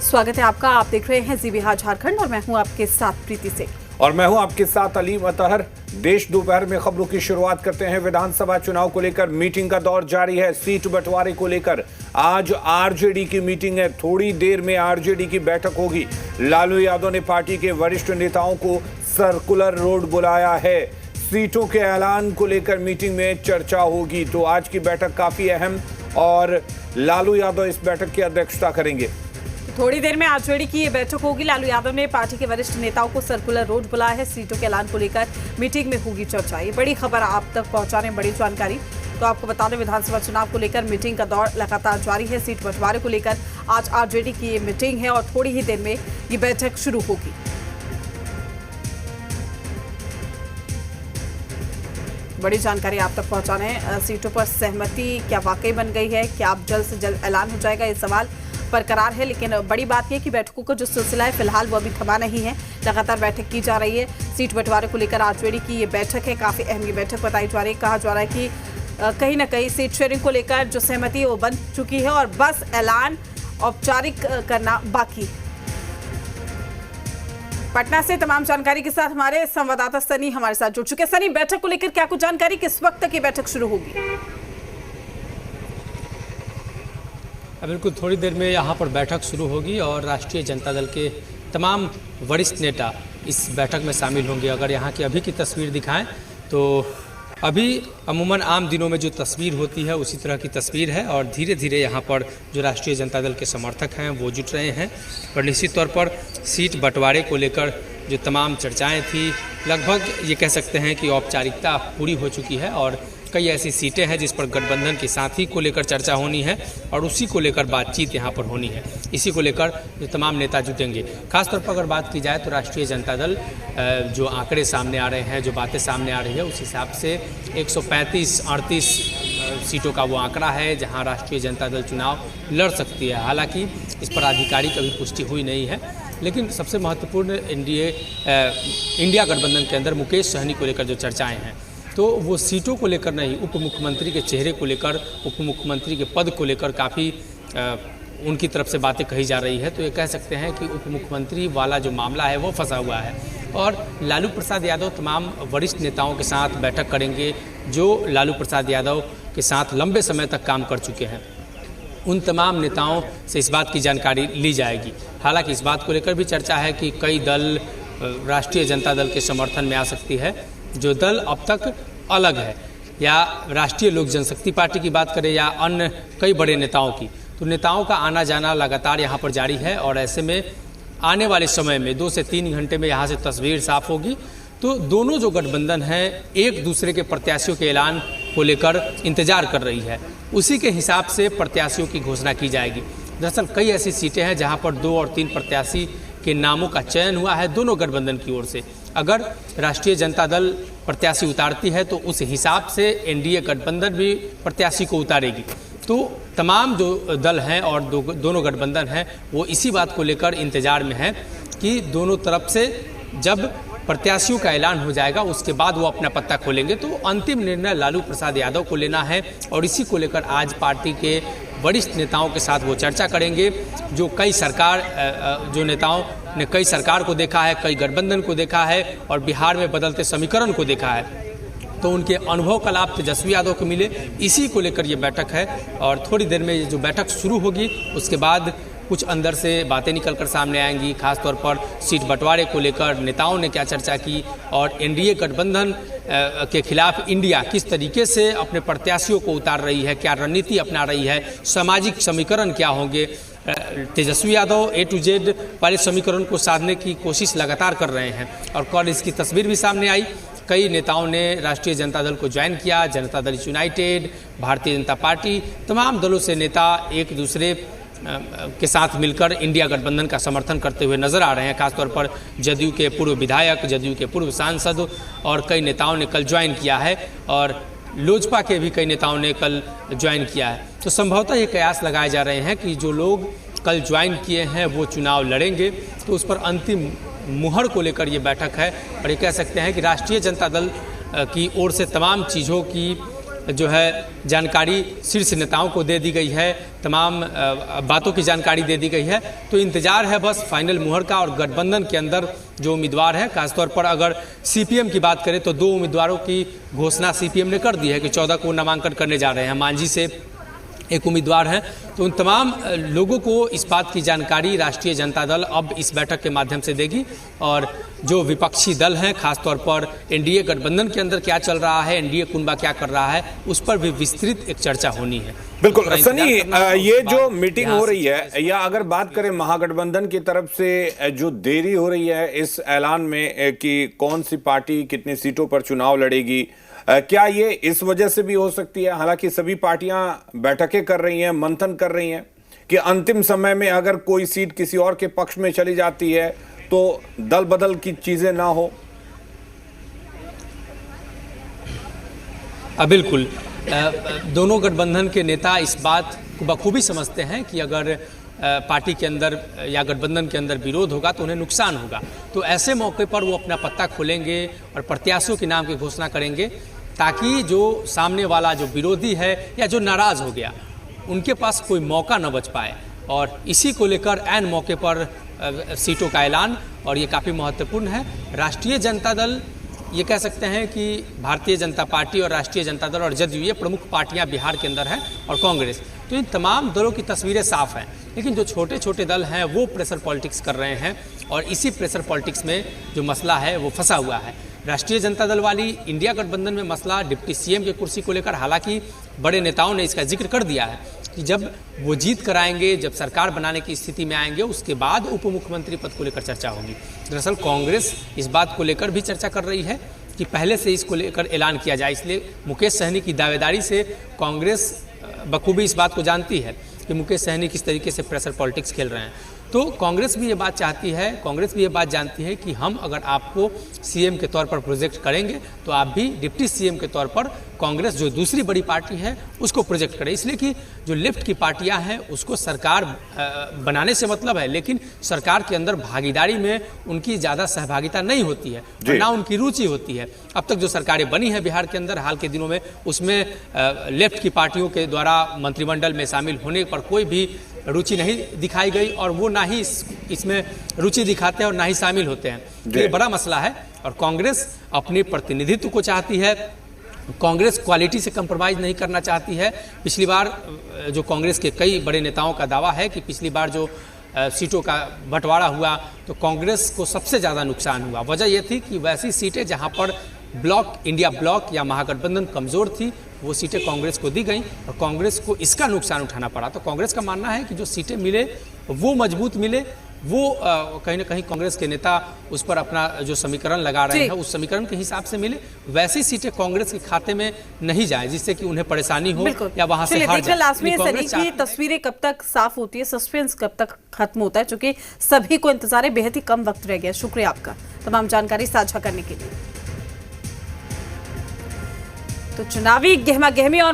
स्वागत है आपका। आप देख रहे हैं जी बिहार झारखंड और मैं हूं आपके साथ प्रीति से। और मैं हूं आपके साथ अलीम अतहर। देश दोपहर में खबरों की शुरुआत करते हैं। विधानसभा चुनाव को लेकर मीटिंग का दौर जारी है। सीट बंटवारे को लेकर आज आरजेडी की मीटिंग है। थोड़ी देर में आरजेडी की बैठक होगी। लालू यादव ने पार्टी के वरिष्ठ नेताओं को सर्कुलर रोड बुलाया है। सीटों के ऐलान को लेकर मीटिंग में चर्चा होगी। तो आज की बैठक काफी अहम और लालू यादव इस बैठक की अध्यक्षता करेंगे। थोड़ी देर में आरजेडी की ये बैठक होगी। लालू यादव ने पार्टी के वरिष्ठ नेताओं को सर्कुलर रोड बुलाया है। सीटों के ऐलान को लेकर मीटिंग में होगी चर्चा। ये बड़ी खबर आप तक पहुंचाने, बड़ी जानकारी। तो आपको बता दें, विधानसभा चुनाव को लेकर मीटिंग का दौर लगातार जारी है। सीट बंटवारे को लेकर आज आरजेडी की ये मीटिंग है और थोड़ी ही देर में ये बैठक शुरू होगी। बड़ी जानकारी आप तक पहुंचाने। सीटों पर सहमति क्या वाकई बन गई है? क्या अब जल्द से जल्द ऐलान हो जाएगा? ये सवाल बरकरार है। लेकिन बड़ी बात यह कि बैठकों का जो सिलसिला है फिलहाल वो अभी थमा नहीं है। लगातार बैठक की जा रही है। सीट बंटवारे को लेकर आरजेडी की ये बैठक है। काफी अहम ये बैठक बताई जा रही है। कहा जा रहा है कि कहीं ना कहीं सीट शेयरिंग को लेकर जो सहमति है वो बन चुकी है और बस ऐलान औपचारिक करना बाकी। पटना से तमाम जानकारी के साथ हमारे संवाददाता सनी हमारे साथ जुड़ चुके हैं। सनी, बैठक को लेकर क्या कुछ जानकारी? किस वक्त तक ये बैठक शुरू होगी? बिल्कुल, थोड़ी देर में यहाँ पर बैठक शुरू होगी और राष्ट्रीय जनता दल के तमाम वरिष्ठ नेता इस बैठक में शामिल होंगे। अगर यहाँ की अभी की तस्वीर दिखाएं तो अभी अमूमन आम दिनों में जो तस्वीर होती है उसी तरह की तस्वीर है और धीरे धीरे यहाँ पर जो राष्ट्रीय जनता दल के समर्थक हैं वो जुट रहे हैं। और निश्चित तौर पर सीट बंटवारे को लेकर जो तमाम चर्चाएँ थी, लगभग ये कह सकते हैं कि औपचारिकता पूरी हो चुकी है और कई ऐसी सीटें हैं जिस पर गठबंधन के साथी को लेकर चर्चा होनी है और उसी को लेकर बातचीत यहाँ पर होनी है। इसी को लेकर जो तमाम नेता जुटेंगे। खासतौर पर अगर बात की जाए तो राष्ट्रीय जनता दल जो आंकड़े सामने आ रहे हैं, जो बातें सामने आ रही है, उस हिसाब से 135-38 सीटों का वो आंकड़ा है जहाँ राष्ट्रीय जनता दल चुनाव लड़ सकती है। हालांकि इस पर आधिकारिक अभी पुष्टि हुई नहीं है, लेकिन सबसे महत्वपूर्ण इंडिया गठबंधन के अंदर मुकेश सहनी को लेकर जो चर्चाएँ हैं तो वो सीटों को लेकर नहीं, उप मुख्यमंत्री के चेहरे को लेकर, उप मुख्यमंत्री के पद को लेकर काफ़ी उनकी तरफ से बातें कही जा रही है। तो ये कह सकते हैं कि उप मुख्यमंत्री वाला जो मामला है वो फंसा हुआ है और लालू प्रसाद यादव तमाम वरिष्ठ नेताओं के साथ बैठक करेंगे जो लालू प्रसाद यादव के साथ लंबे समय तक काम कर चुके हैं। उन तमाम नेताओं से इस बात की जानकारी ली जाएगी। हालांकि इस बात को लेकर भी चर्चा है कि कई दल राष्ट्रीय जनता दल के समर्थन में आ सकती है। जो दल अब तक अलग है, या राष्ट्रीय लोक जनशक्ति पार्टी की बात करें या अन्य कई बड़े नेताओं की, तो नेताओं का आना जाना लगातार यहाँ पर जारी है और ऐसे में आने वाले समय में 2 से 3 घंटे में यहाँ से तस्वीर साफ होगी। तो दोनों जो गठबंधन है एक दूसरे के प्रत्याशियों के ऐलान को लेकर इंतजार कर रही है। उसी के हिसाब से प्रत्याशियों की घोषणा की जाएगी। दरअसल कई ऐसी सीटें हैं जहाँ पर 2 और 3 प्रत्याशी के नामों का चयन हुआ है दोनों गठबंधन की ओर से। अगर राष्ट्रीय जनता दल प्रत्याशी उतारती है तो उस हिसाब से एनडीए गठबंधन भी प्रत्याशी को उतारेगी। तो तमाम जो दल हैं और दोनों गठबंधन हैं वो इसी बात को लेकर इंतजार में है कि दोनों तरफ से जब प्रत्याशियों का ऐलान हो जाएगा उसके बाद वो अपना पत्ता खोलेंगे। तो अंतिम निर्णय लालू प्रसाद यादव को लेना है और इसी को लेकर आज पार्टी के वरिष्ठ नेताओं के साथ वो चर्चा करेंगे। जो जो नेताओं ने कई सरकार को देखा है, कई गठबंधन को देखा है और बिहार में बदलते समीकरण को देखा है, तो उनके अनुभव का लाभ तेजस्वी यादव को मिले, इसी को लेकर ये बैठक है। और थोड़ी देर में जो बैठक शुरू होगी उसके बाद कुछ अंदर से बातें निकलकर सामने आएंगी। खासतौर पर सीट बंटवारे को लेकर नेताओं ने क्या चर्चा की और एनडीए गठबंधन के खिलाफ इंडिया किस तरीके से अपने प्रत्याशियों को उतार रही है, क्या रणनीति अपना रही है, सामाजिक समीकरण क्या होंगे। Tejashwi Yadav A to Z वाले समीकरण को साधने की कोशिश लगातार कर रहे हैं और कल इसकी तस्वीर भी सामने आई। कई नेताओं ने राष्ट्रीय जनता दल को ज्वाइन किया। जनता दल यूनाइटेड, भारतीय जनता पार्टी, तमाम दलों से नेता एक दूसरे के साथ मिलकर इंडिया गठबंधन का समर्थन करते हुए नजर आ रहे हैं। खासतौर पर जदयू के पूर्व विधायक, जदयू के पूर्व सांसद और कई नेताओं ने कल ज्वाइन किया है और लोजपा के भी कई नेताओं ने कल ज्वाइन किया है। तो संभवतः ये कयास लगाए जा रहे हैं कि जो लोग कल ज्वाइन किए हैं वो चुनाव लड़ेंगे। तो उस पर अंतिम मुहर को लेकर ये बैठक है और ये कह सकते हैं कि राष्ट्रीय जनता दल की ओर से तमाम चीज़ों की जो है जानकारी शीर्ष नेताओं को दे दी गई है, तमाम बातों की जानकारी दे दी गई है। तो इंतजार है बस फाइनल मुहर का। और गठबंधन के अंदर जो उम्मीदवार हैं, खासतौर पर अगर सीपीएम की बात करें तो 2 उम्मीदवारों की घोषणा सीपीएम ने कर दी है कि 14 को नामांकन करने जा रहे हैं। मांझी से एक उम्मीदवार हैं। तो उन तमाम लोगों को इस बात की जानकारी राष्ट्रीय जनता दल अब इस बैठक के माध्यम से देगी। और जो विपक्षी दल हैं, खासतौर पर एनडीए गठबंधन के अंदर क्या चल रहा है, एनडीए कुनबा क्या कर रहा है, उस पर भी विस्तृत एक चर्चा होनी है। बिल्कुल सनी, ये जो मीटिंग हो रही है, या अगर बात करें महागठबंधन की तरफ से जो देरी हो रही है इस ऐलान में कि कौन सी पार्टी कितनी सीटों पर चुनाव लड़ेगी, क्या ये इस वजह से भी हो सकती है? हालांकि सभी पार्टियां बैठकें कर रही हैं, मंथन कर रही हैं कि अंतिम समय में अगर कोई सीट किसी और के पक्ष में चली जाती है तो दल बदल की चीजें ना हो। बिल्कुल, दोनों गठबंधन के नेता इस बात को बखूबी समझते हैं कि अगर पार्टी के अंदर या गठबंधन के अंदर विरोध होगा तो उन्हें नुकसान होगा। तो ऐसे मौके पर वो अपना पत्ता खोलेंगे और प्रत्याशियों के नाम की घोषणा करेंगे, ताकि जो सामने वाला जो विरोधी है या जो नाराज़ हो गया, उनके पास कोई मौका न बच पाए। और इसी को लेकर ऐन मौके पर सीटों का ऐलान, और ये काफ़ी महत्वपूर्ण है। राष्ट्रीय जनता दल, ये कह सकते हैं कि भारतीय जनता पार्टी और राष्ट्रीय जनता दल और जदयू, ये प्रमुख पार्टियां बिहार के अंदर हैं, और कांग्रेस। तो इन तमाम दलों की तस्वीरें साफ हैं। लेकिन जो छोटे छोटे दल हैं वो प्रेशर पॉलिटिक्स कर रहे हैं, और इसी प्रेशर पॉलिटिक्स में जो मसला है वो फंसा हुआ है। राष्ट्रीय जनता दल वाली इंडिया गठबंधन में मसला डिप्टी सीएम की कुर्सी को लेकर, हालांकि बड़े नेताओं ने इसका जिक्र कर दिया है कि जब वो जीत कर आएंगे, जब सरकार बनाने की स्थिति में आएंगे, उसके बाद उप मुख्यमंत्री पद को लेकर चर्चा होगी। दरअसल कांग्रेस इस बात को लेकर भी चर्चा कर रही है कि पहले से इसको लेकर ऐलान किया जाए। इसलिए मुकेश सहनी की दावेदारी से कांग्रेस बखूबी इस बात को जानती है कि मुकेश सहनी किस तरीके से प्रेशर पॉलिटिक्स खेल रहे हैं। तो कांग्रेस भी ये बात चाहती है, कांग्रेस भी ये बात जानती है कि हम अगर आपको सीएम के तौर पर प्रोजेक्ट करेंगे तो आप भी डिप्टी सीएम के तौर पर कांग्रेस, जो दूसरी बड़ी पार्टी है, उसको प्रोजेक्ट करें। इसलिए कि जो लेफ्ट की पार्टियां हैं उसको सरकार बनाने से मतलब है, लेकिन सरकार के अंदर भागीदारी में उनकी ज़्यादा सहभागिता नहीं होती है, ना उनकी रुचि होती है। अब तक जो सरकारें बनी है बिहार के अंदर हाल के दिनों में, उसमें लेफ्ट की पार्टियों के द्वारा मंत्रिमंडल में शामिल होने पर कोई भी रुचि नहीं दिखाई गई, और वो ना ही इसमें रुचि दिखाते हैं और ना ही शामिल होते हैं। तो ये बड़ा मसला है। और कांग्रेस अपने प्रतिनिधित्व को चाहती है, कांग्रेस क्वालिटी से कंप्रोमाइज़ नहीं करना चाहती है। पिछली बार जो कांग्रेस के कई बड़े नेताओं का दावा है कि पिछली बार जो सीटों का बंटवारा हुआ तो कांग्रेस को सबसे ज़्यादा नुकसान हुआ। वजह यह थी कि वैसी सीटें जहां पर ब्लॉक, इंडिया ब्लॉक या महागठबंधन कमज़ोर थी, वो सीटें कांग्रेस को दी गई और कांग्रेस को इसका नुकसान उठाना पड़ा। तो कांग्रेस का मानना है कि जो सीटें मिले वो मजबूत मिले, वो कहीं ना कहीं कांग्रेस के नेता उस पर अपना जो समीकरण लगा रहे हैं उस समीकरण के हिसाब से मिले, वैसी सीटें कांग्रेस के खाते में नहीं जाए जिससे कि उन्हें परेशानी हो या वहां से हार जाए। लास्ट में सनी की तस्वीरें कब तक साफ होती है, सस्पेंस कब तक खत्म होता है, क्योंकि सभी को इंतजार है, बेहद ही कम वक्त रह गया। शुक्रिया आपका तमाम जानकारी साझा करने के लिए। तो चुनावी गहमा गहमी और